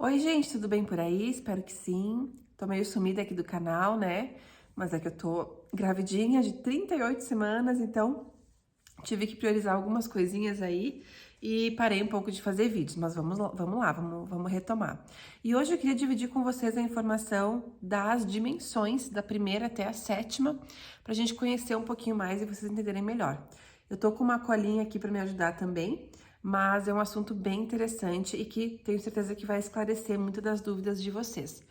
Oi, gente, tudo bem por aí? Espero que sim. Tô meio sumida aqui do canal, né? Mas é que eu tô gravidinha de 38 semanas, então tive que priorizar algumas coisinhas aí e parei um pouco de fazer vídeos, mas vamos retomar. E hoje eu queria dividir com vocês a informação das dimensões da primeira até a sétima, pra gente conhecer um pouquinho mais e vocês entenderem melhor. Eu tô com uma colinha aqui para me ajudar também, mas é um assunto bem interessante e que tenho certeza que vai esclarecer muitas das dúvidas de vocês.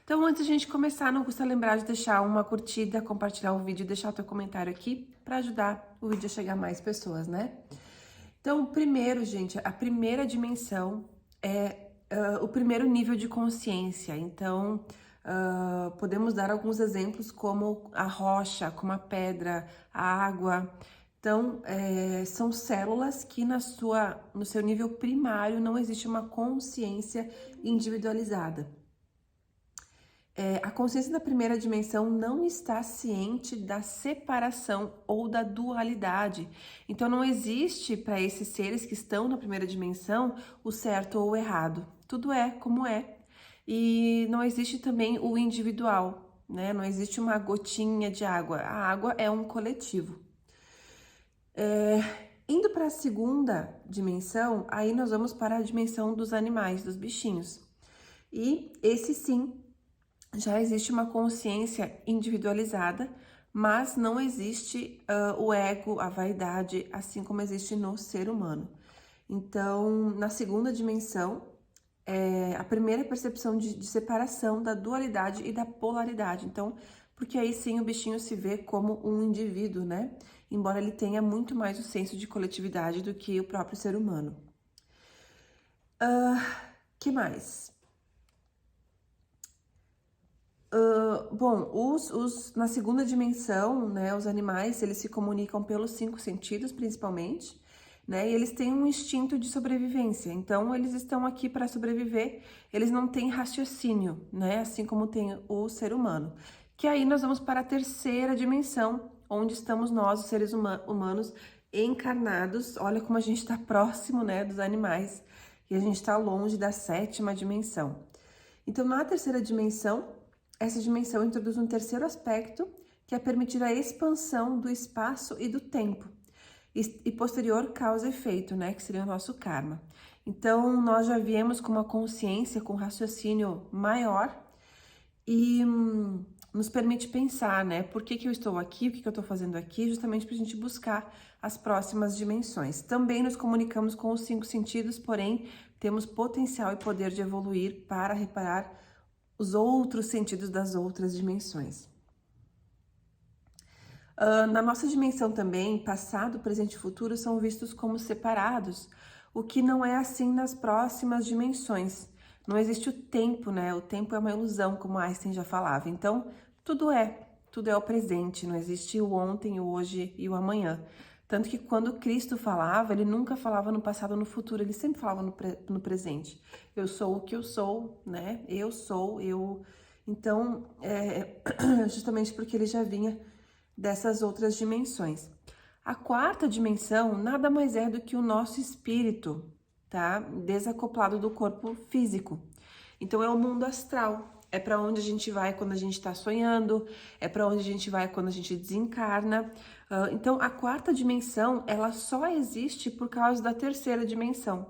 Então, antes de a gente começar, não custa lembrar de deixar uma curtida, compartilhar o vídeo e deixar o teu comentário aqui para ajudar o vídeo a chegar a mais pessoas, né? Então, primeiro, gente, a primeira dimensão é o primeiro nível de consciência. Então, podemos dar alguns exemplos como a rocha, como a pedra, a água. Então, são células que no seu nível primário não existe uma consciência individualizada. A consciência da primeira dimensão não está ciente da separação ou da dualidade. Então, não existe para esses seres que estão na primeira dimensão o certo ou o errado. Tudo é como é. E não existe também o individual, né? Não existe uma gotinha de água. A água é um coletivo. Indo para a segunda dimensão, aí nós vamos para a dimensão dos animais, dos bichinhos. E esse sim já existe uma consciência individualizada, mas não existe o ego, a vaidade, assim como existe no ser humano. Então, na segunda dimensão, a primeira percepção de separação da dualidade e da polaridade. Então, porque aí sim o bichinho se vê como um indivíduo, né? Embora ele tenha muito mais o senso de coletividade do que o próprio ser humano. Que mais? Bom, na segunda dimensão, né, os animais, eles se comunicam pelos 5 sentidos, principalmente, né, e eles têm um instinto de sobrevivência, então eles estão aqui para sobreviver, eles não têm raciocínio, né, assim como tem o ser humano. Que aí nós vamos para a terceira dimensão, onde estamos nós, os seres humanos, encarnados, olha como a gente está próximo, né, dos animais, e a gente está longe da sétima dimensão. Então, na terceira dimensão, essa dimensão introduz um terceiro aspecto, que é permitir a expansão do espaço e do tempo, e posterior causa e efeito, né, que seria o nosso karma. Então, nós já viemos com uma consciência, com um raciocínio maior e nos permite pensar, né, por que eu estou aqui, o que eu estou fazendo aqui, justamente para a gente buscar as próximas dimensões. Também nos comunicamos com os 5 sentidos, porém, temos potencial e poder de evoluir para reparar os outros sentidos das outras dimensões. Na nossa dimensão também, passado, presente e futuro são vistos como separados, o que não é assim nas próximas dimensões. Não existe o tempo, né? O tempo é uma ilusão, como Einstein já falava. Então, tudo é o presente, não existe o ontem, o hoje e o amanhã. Tanto que quando Cristo falava, ele nunca falava no passado ou no futuro, ele sempre falava no presente. Eu sou o que eu sou, né? Eu sou, eu. Então, justamente porque ele já vinha dessas outras dimensões. A quarta dimensão nada mais é do que o nosso espírito, tá? Desacoplado do corpo físico. Então é o mundo astral. É para onde a gente vai quando a gente está sonhando, é para onde a gente vai quando a gente desencarna. Então a quarta dimensão, ela só existe por causa da terceira dimensão.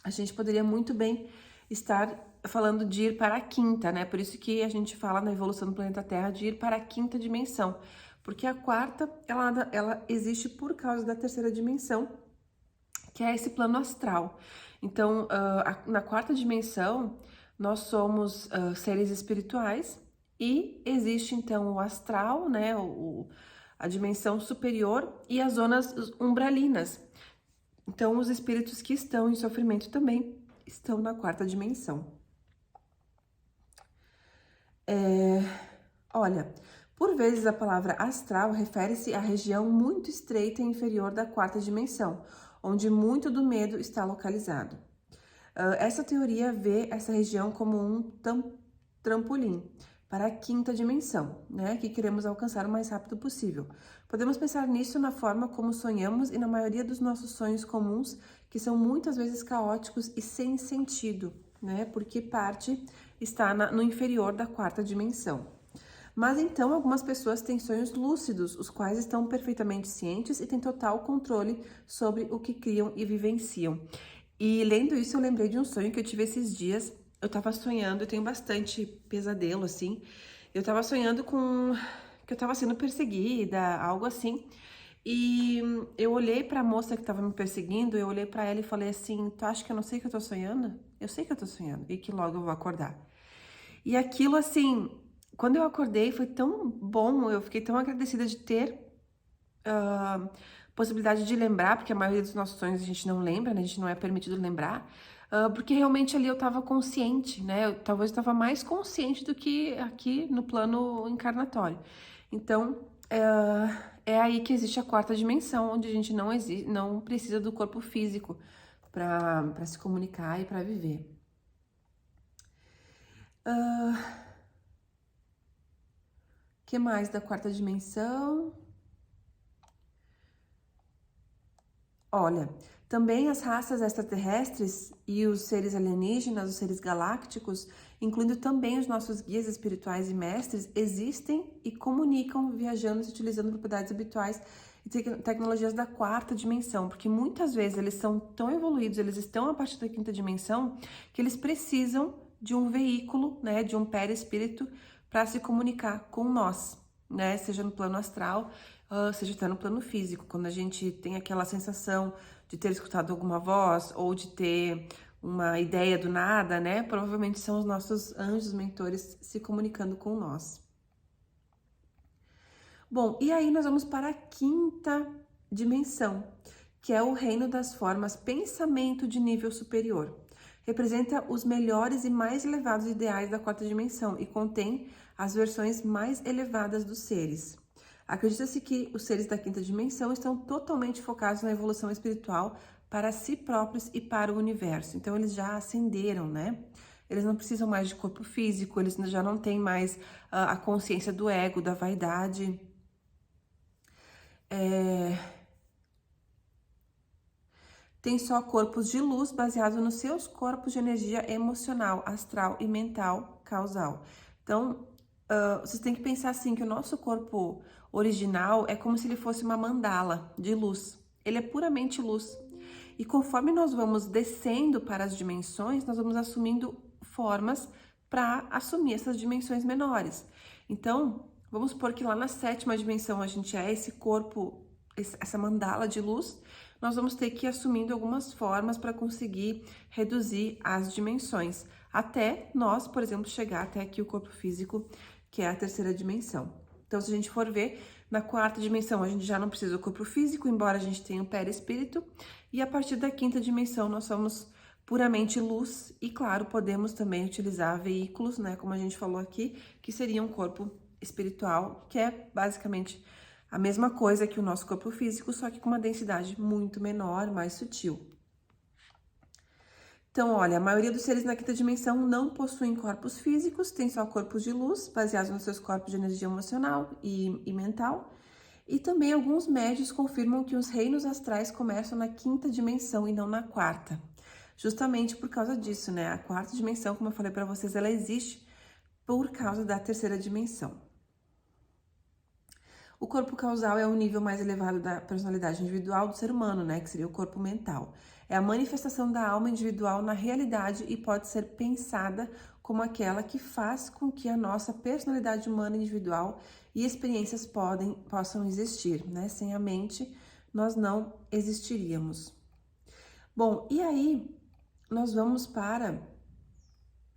A gente poderia muito bem estar falando de ir para a quinta, né? Por isso que a gente fala na evolução do planeta Terra de ir para a quinta dimensão. Porque a quarta, ela existe por causa da terceira dimensão, que é esse plano astral. Então, na quarta dimensão, nós somos seres espirituais e existe, então, o astral, né, a dimensão superior e as zonas umbralinas. Então, os espíritos que estão em sofrimento também estão na quarta dimensão. Olha, por vezes a palavra astral refere-se à região muito estreita e inferior da quarta dimensão, onde muito do medo está localizado. Essa teoria vê essa região como um trampolim para a quinta dimensão, né, que queremos alcançar o mais rápido possível. Podemos pensar nisso na forma como sonhamos e na maioria dos nossos sonhos comuns, que são muitas vezes caóticos e sem sentido. né? Porque parte está no inferior da quarta dimensão. Mas então algumas pessoas têm sonhos lúcidos, os quais estão perfeitamente cientes e têm total controle sobre o que criam e vivenciam. E lendo isso, eu lembrei de um sonho que eu tive esses dias. Eu tava sonhando, eu tenho bastante pesadelo, assim. Eu tava sonhando com que eu tava sendo perseguida, algo assim. E eu olhei pra moça que tava me perseguindo, eu olhei pra ela e falei assim: Tu acha que eu não sei que eu tô sonhando? Eu sei que eu tô sonhando e que logo eu vou acordar. E aquilo, assim, quando eu acordei, foi tão bom, eu fiquei tão agradecida de ter possibilidade de lembrar, porque a maioria dos nossos sonhos a gente não lembra, né? A gente não é permitido lembrar, porque realmente ali eu tava consciente, né? Talvez eu tava mais consciente do que aqui no plano encarnatório. Então, é aí que existe a quarta dimensão, onde a gente não precisa do corpo físico para se comunicar e para viver. Que mais da quarta dimensão? Olha, também as raças extraterrestres e os seres alienígenas, os seres galácticos, incluindo também os nossos guias espirituais e mestres, existem e comunicam viajando e utilizando propriedades habituais e tecnologias da quarta dimensão, porque muitas vezes eles são tão evoluídos, eles estão a partir da quinta dimensão, que eles precisam de um veículo, né, de um perispírito para se comunicar com nós, né, seja no plano astral, seja até no plano físico, quando a gente tem aquela sensação de ter escutado alguma voz ou de ter uma ideia do nada, né? Provavelmente são os nossos anjos mentores se comunicando com nós. Bom, e aí nós vamos para a quinta dimensão, que é o reino das formas, pensamento de nível superior. Representa os melhores e mais elevados ideais da quarta dimensão e contém as versões mais elevadas dos seres. Acredita-se que os seres da quinta dimensão estão totalmente focados na evolução espiritual para si próprios e para o universo. Então, eles já ascenderam, né? Eles não precisam mais de corpo físico, eles já não têm mais a consciência do ego, da vaidade. Tem só corpos de luz baseados nos seus corpos de energia emocional, astral e mental causal. Então, vocês têm que pensar assim, que o nosso corpo original é como se ele fosse uma mandala de luz. Ele é puramente luz. E conforme nós vamos descendo para as dimensões, nós vamos assumindo formas para assumir essas dimensões menores. Então, vamos supor que lá na sétima dimensão a gente é esse corpo, essa mandala de luz, nós vamos ter que ir assumindo algumas formas para conseguir reduzir as dimensões, até nós, por exemplo, chegar até aqui o corpo físico, que é a terceira dimensão. Então, se a gente for ver, na quarta dimensão a gente já não precisa do corpo físico, embora a gente tenha o perispírito, e a partir da quinta dimensão nós somos puramente luz e, claro, podemos também utilizar veículos, né, como a gente falou aqui, que seria um corpo espiritual, que é basicamente a mesma coisa que o nosso corpo físico, só que com uma densidade muito menor, mais sutil. Então, olha, a maioria dos seres na quinta dimensão não possuem corpos físicos, tem só corpos de luz, baseados nos seus corpos de energia emocional e mental. E também alguns médios confirmam que os reinos astrais começam na quinta dimensão e não na quarta. Justamente por causa disso, né? A quarta dimensão, como eu falei para vocês, ela existe por causa da terceira dimensão. O corpo causal é o nível mais elevado da personalidade individual do ser humano, né? Que seria o corpo mental. É a manifestação da alma individual na realidade e pode ser pensada como aquela que faz com que a nossa personalidade humana individual e experiências possam existir, né? Sem a mente, nós não existiríamos. Bom, e aí nós vamos para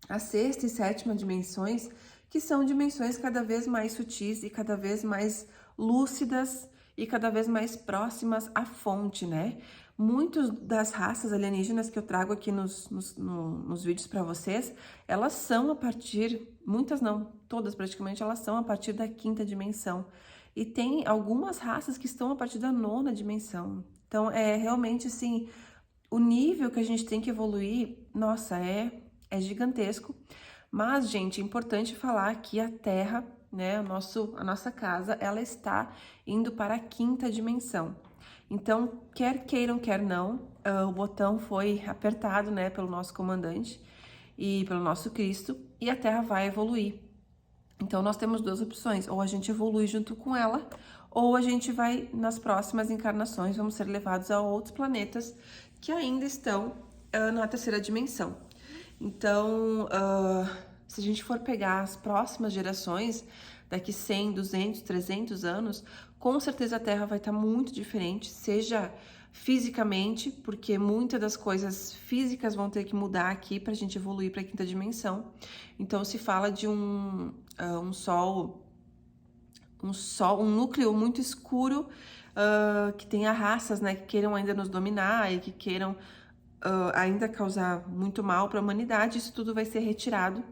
a sexta e sétima dimensões, que são dimensões cada vez mais sutis e cada vez mais lúcidas e cada vez mais próximas à fonte, né? Muitas das raças alienígenas que eu trago aqui nos vídeos para vocês, elas são a partir, muitas não, todas praticamente, elas são a partir da quinta dimensão. E tem algumas raças que estão a partir da nona dimensão. Então, é realmente, assim, o nível que a gente tem que evoluir, nossa, é gigantesco. Mas, gente, é importante falar que a Terra, né, a nossa casa, ela está indo para a quinta dimensão. Então, quer queiram, quer não, o botão foi apertado, né, pelo nosso comandante. e pelo nosso Cristo, e a Terra vai evoluir. Então nós temos duas opções, ou a gente evolui junto com ela, ou a gente vai, nas próximas encarnações, vamos ser levados a outros planetas que ainda estão na terceira dimensão. Então, se a gente for pegar as próximas gerações, daqui 100, 200, 300 anos, com certeza a Terra vai estar muito diferente, seja fisicamente, porque muitas das coisas físicas vão ter que mudar aqui para a gente evoluir para a quinta dimensão. Então se fala de um núcleo muito escuro, que tenha raças, né, que queiram ainda nos dominar e que queiram ainda causar muito mal para a humanidade. Isso tudo vai ser retirado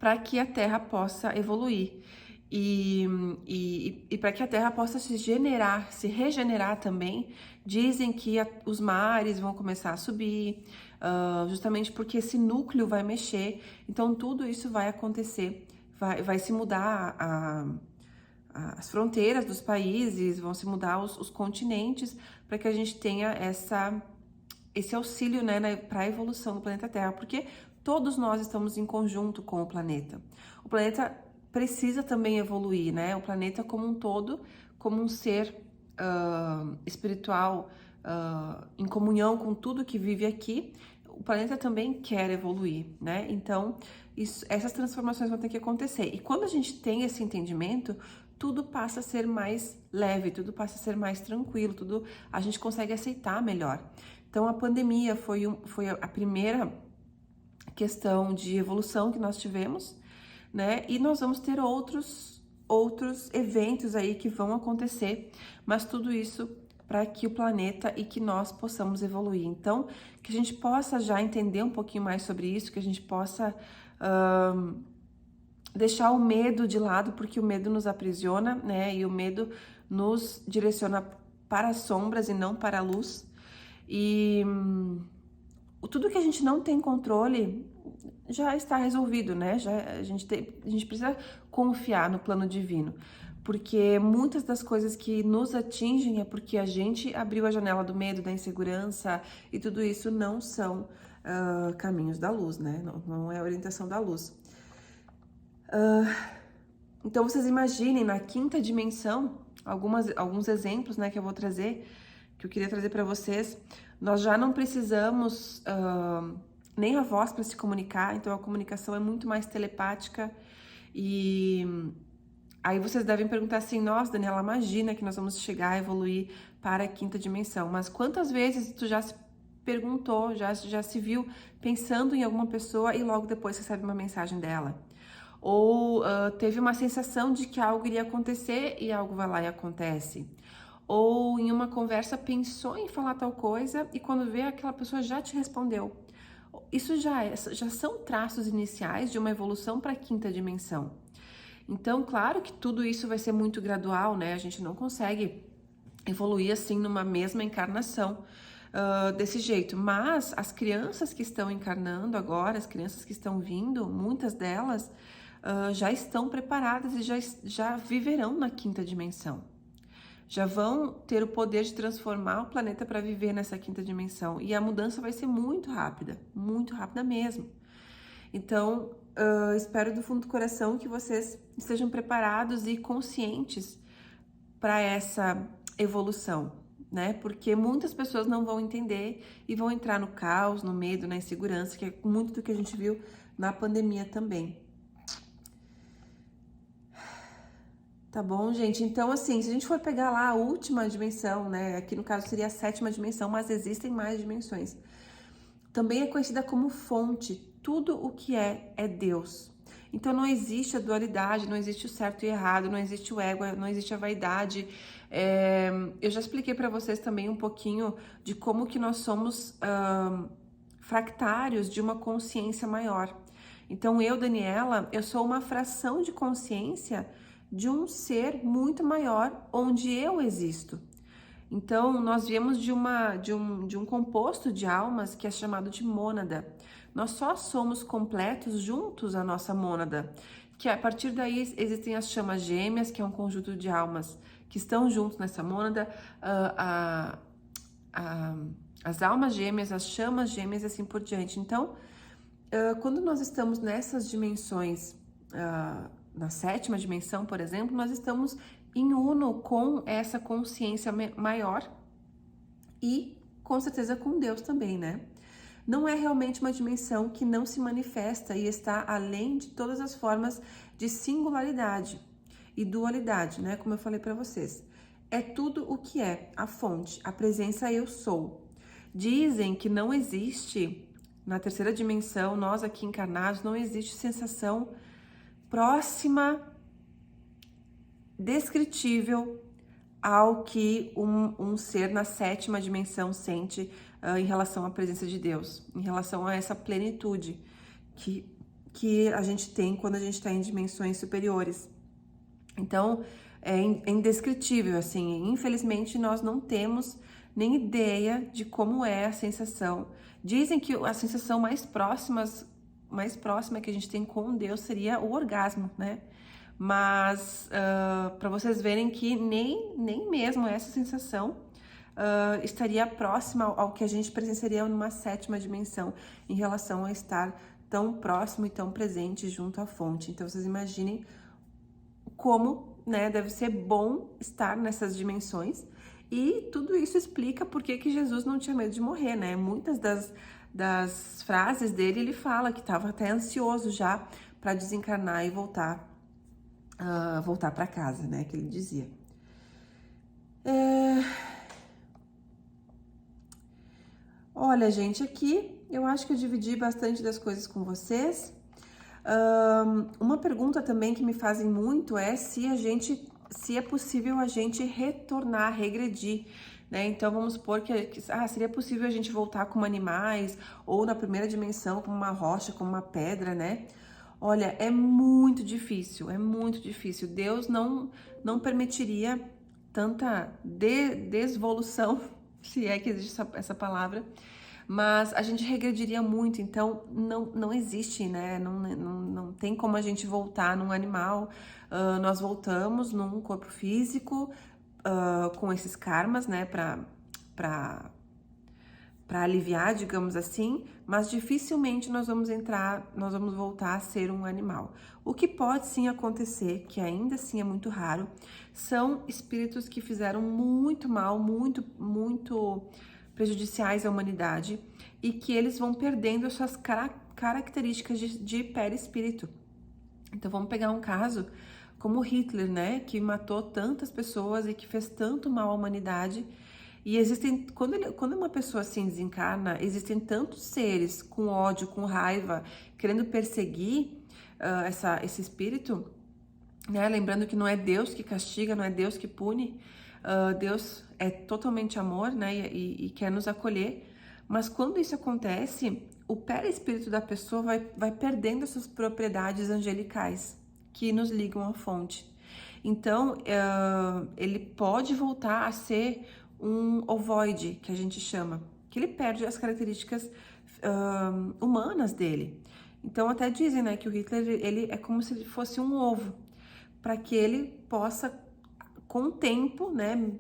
para que a Terra possa evoluir. E para que a Terra possa se regenerar também, dizem que os mares vão começar a subir, justamente porque esse núcleo vai mexer, então tudo isso vai acontecer, vai se mudar as fronteiras dos países, vão se mudar os continentes, para que a gente tenha esse auxílio, né, para a evolução do planeta Terra, porque todos nós estamos em conjunto com o planeta. O planeta precisa também evoluir, né? O planeta como um todo, como um ser espiritual, em comunhão com tudo que vive aqui, o planeta também quer evoluir, né? Então, essas transformações vão ter que acontecer. E quando a gente tem esse entendimento, tudo passa a ser mais leve, tudo passa a ser mais tranquilo, tudo a gente consegue aceitar melhor. Então, a pandemia foi a primeira questão de evolução que nós tivemos, né? E nós vamos ter outros eventos aí que vão acontecer, mas tudo isso para que o planeta e que nós possamos evoluir. Então, que a gente possa já entender um pouquinho mais sobre isso, que a gente possa deixar o medo de lado, porque o medo nos aprisiona, né? E o medo nos direciona para as sombras e não para a luz. E tudo que a gente não tem controle já está resolvido, né? A gente precisa confiar no plano divino, porque muitas das coisas que nos atingem é porque a gente abriu a janela do medo, da insegurança, e tudo isso não são caminhos da luz, né? Não é a orientação da luz. Então vocês imaginem na quinta dimensão, alguns exemplos, né, que eu vou trazer, que eu queria trazer para vocês. Nós já não precisamos nem a voz para se comunicar, então a comunicação é muito mais telepática. E aí vocês devem perguntar assim: nossa, Daniela, imagina que nós vamos chegar a evoluir para a quinta dimensão. Mas quantas vezes tu já se perguntou, já se viu pensando em alguma pessoa e logo depois recebe uma mensagem dela? Ou teve uma sensação de que algo iria acontecer e algo vai lá e acontece? Ou em uma conversa pensou em falar tal coisa e quando vê, aquela pessoa já te respondeu. Isso já são traços iniciais de uma evolução para a quinta dimensão. Então, claro que tudo isso vai ser muito gradual, né? A gente não consegue evoluir assim numa mesma encarnação desse jeito. Mas as crianças que estão encarnando agora, as crianças que estão vindo, muitas delas já estão preparadas e já viverão na quinta dimensão. Já vão ter o poder de transformar o planeta para viver nessa quinta dimensão. E a mudança vai ser muito rápida mesmo. Então, espero do fundo do coração que vocês estejam preparados e conscientes para essa evolução, né? Porque muitas pessoas não vão entender e vão entrar no caos, no medo, na insegurança, que é muito do que a gente viu na pandemia também. Tá bom, gente? Então, assim, se a gente for pegar lá a última dimensão, né? Aqui no caso seria a sétima dimensão, mas existem mais dimensões. Também é conhecida como fonte. Tudo o que é Deus. Então não existe a dualidade, não existe o certo e errado, não existe o ego, não existe a vaidade. Eu já expliquei para vocês também um pouquinho de como que nós somos fractários de uma consciência maior. Então eu, Daniela, eu sou uma fração de consciência de um ser muito maior onde eu existo. Então, nós viemos de um composto de almas que é chamado de mônada. Nós só somos completos juntos à nossa mônada, que a partir daí existem as chamas gêmeas, que é um conjunto de almas que estão juntos nessa mônada, as almas gêmeas, as chamas gêmeas e assim por diante. Então, quando nós estamos nessas dimensões, na sétima dimensão, por exemplo, nós estamos em uno com essa consciência maior e com certeza com Deus também, né? Não é realmente uma dimensão que não se manifesta e está além de todas as formas de singularidade e dualidade, né? Como eu falei para vocês. É tudo o que é, a fonte, a presença eu sou. Dizem que não existe, na terceira dimensão, nós aqui encarnados, não existe sensação próxima, descritível ao que um ser na sétima dimensão sente em relação à presença de Deus, em relação a essa plenitude que a gente tem quando a gente está em dimensões superiores. Então, é indescritível, assim, infelizmente nós não temos nem ideia de como é a sensação. Dizem que a sensação mais próxima que a gente tem com Deus seria o orgasmo, né? Mas para vocês verem que nem mesmo essa sensação estaria próxima ao que a gente presenciaria numa sétima dimensão em relação a estar tão próximo e tão presente junto à fonte. Então vocês imaginem como, né, deve ser bom estar nessas dimensões, e tudo isso explica por que Jesus não tinha medo de morrer, né? Muitas das frases dele, ele fala que estava até ansioso já para desencarnar e voltar para casa, né? Que ele dizia. Olha, gente, aqui eu acho que eu dividi bastante das coisas com vocês. Uma pergunta também que me fazem muito é se é possível a gente retornar, regredir, né? Então vamos supor que seria possível a gente voltar como animais ou na primeira dimensão como uma rocha, como uma pedra, né? Olha, é muito difícil, é muito difícil. Deus não permitiria tanta desvolução, se é que existe essa palavra, mas a gente regrediria muito, então não existe, né? Não tem como a gente voltar num animal. Nós voltamos num corpo físico com esses karmas, né? Para aliviar, digamos assim, mas dificilmente nós vamos voltar a ser um animal. O que pode sim acontecer, que ainda assim é muito raro, são espíritos que fizeram muito mal, muito prejudiciais à humanidade, e que eles vão perdendo as suas características de perispírito. Então vamos pegar um caso como Hitler, né, que matou tantas pessoas e que fez tanto mal à humanidade. E existem, quando uma pessoa assim desencarna, existem tantos seres com ódio, com raiva, querendo perseguir esse espírito, né? Lembrando que não é Deus que castiga, não é Deus que pune, Deus é totalmente amor, né? E quer nos acolher. Mas quando isso acontece, o perispírito da pessoa vai perdendo essas propriedades angelicais que nos ligam à fonte. Então, ele pode voltar a ser um ovoide, que a gente chama, que ele perde as características humanas dele. Então até dizem, né, que o Hitler, ele é como se ele fosse um ovo, para que ele possa, com o tempo, né,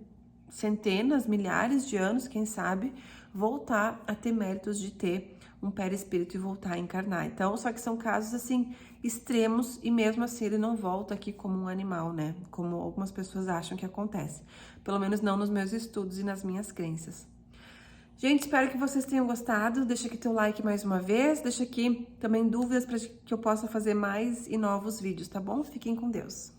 centenas, milhares de anos, quem sabe, voltar a ter méritos de ter um perispírito e voltar a encarnar. Então, só que são casos assim extremos, e mesmo assim ele não volta aqui como um animal, né? Como algumas pessoas acham que acontece. Pelo menos não nos meus estudos e nas minhas crenças. Gente, espero que vocês tenham gostado. Deixa aqui teu like mais uma vez. Deixa aqui também dúvidas para que eu possa fazer mais e novos vídeos, tá bom? Fiquem com Deus.